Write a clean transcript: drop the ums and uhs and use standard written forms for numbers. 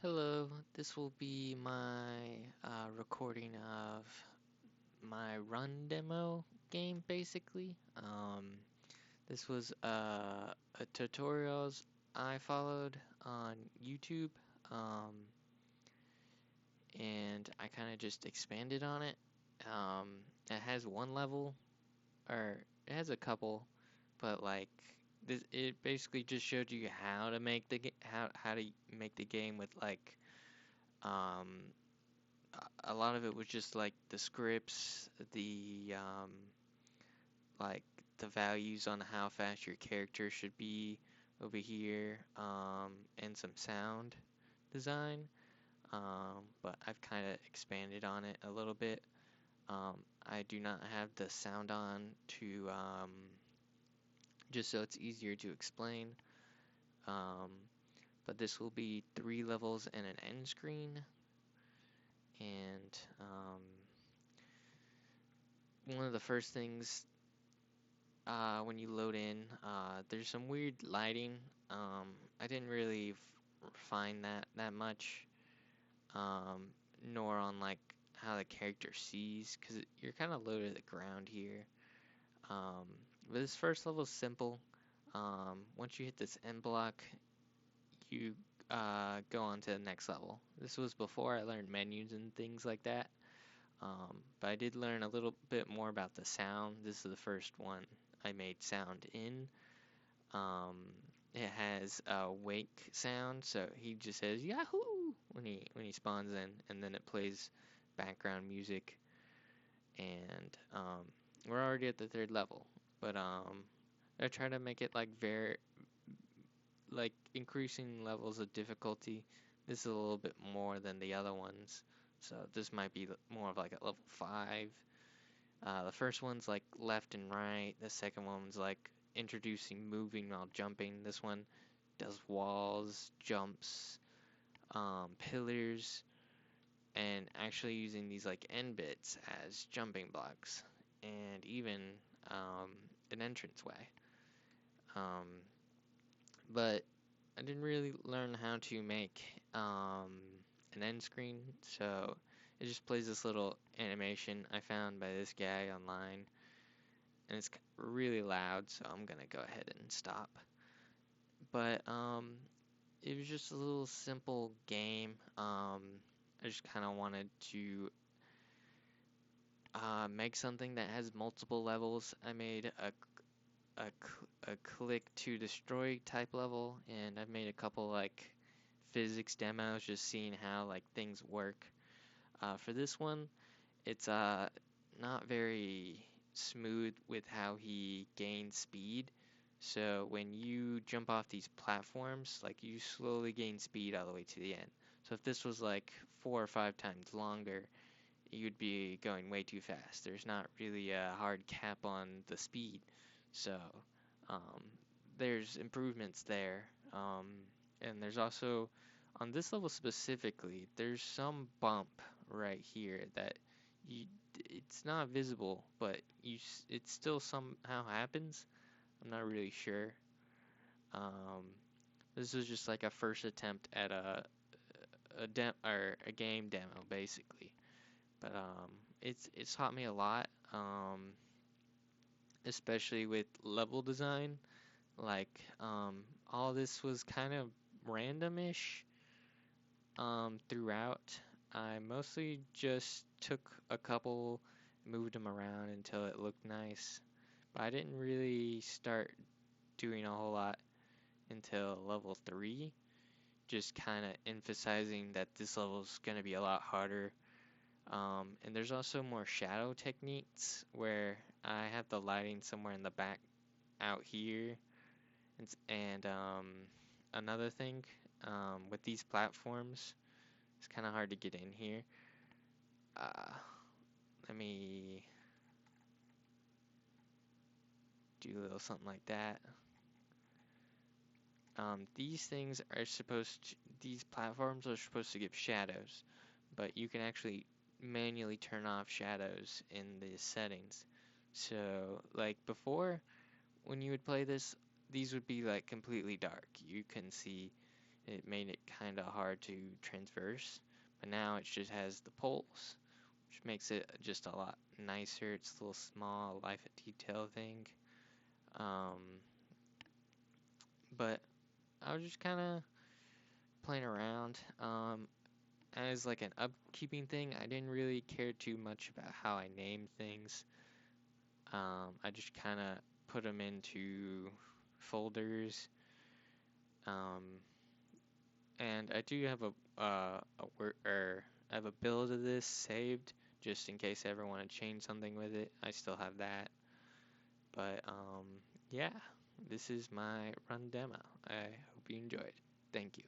Hello, this will be my recording of my run demo game basically. This was a tutorials I followed on YouTube, um, and I kind of just expanded on it. Um, it has one level, or it has a couple, but like it basically just showed you how to make how to make the game with like um, a lot of it was just like the scripts, like the values on how fast your character should be over here, and some sound design. But I've kind of expanded on it a little bit. I do not have the sound on to just so it's easier to explain. Um, but this will be 3 levels and an end screen, and one of the first things when you load in, there's some weird lighting. I didn't really find that much, um, nor on like how the character sees, because you're kind of low to the ground here. Um, but this first level is simple. Once you hit this end block, you go on to the next level. This was before I learned menus and things like that. But I did learn a little bit more about the sound. This is the first one I made sound in. Um, it has a wake sound, so he just says Yahoo when he spawns in, and then it plays background music. And we're already at the third level, but I try to make it like very like increasing levels of difficulty. This is a little bit more than the other ones, so this might be more of like a level 5. The first one's like left and right. The second one's like introducing moving while jumping. This one does walls, jumps, pillars, and actually using these like end bits as jumping blocks, and even um, an entranceway. Um, but I didn't really learn how to make an end screen, so it just plays this little animation I found by this guy online, and it's really loud, so I'm gonna go ahead and stop. But it was just a little simple game. I just kind of wanted to make something that has multiple levels. I made a click to destroy type level, and I've made a couple like physics demos, just seeing how like things work. For this one, it's not very smooth with how he gains speed. So when you jump off these platforms, like you slowly gain speed all the way to the end. So if this was like 4 or 5 times longer, you'd be going way too fast. There's not really a hard cap on the speed. So um, there's improvements there. And there's also, on this level specifically, there's some bump right here that you, it's not visible, but it still somehow happens. I'm not really sure. Um, this was just like a first attempt at a game demo basically, but it's taught me a lot, especially with level design. Like all this was kind of randomish throughout. I mostly just took a couple, moved them around until it looked nice, but I didn't really start doing a whole lot until level 3, just kind of emphasizing that this level is going to be a lot harder. And there's also more shadow techniques where I have the lighting somewhere in the back out here. And another thing, with these platforms, it's kind of hard to get in here. Uh, Let me do a little something like that. These platforms are supposed to give shadows, but you can actually manually turn off shadows in the settings. So, like before, when you would play this, these would be like completely dark. You couldn't see it made it kind of hard to transverse. But now it just has the poles, which makes it just a lot nicer. It's a little small, life of detail thing. Um, but I was just kind of playing around. As like an upkeeping thing, I didn't really care too much about how I named things. I just kind of put them into folders. Um, and I do have I have a build of this saved just in case I ever want to change something with it. I still have that. But yeah, this is my run demo. I hope you enjoyed. Thank you.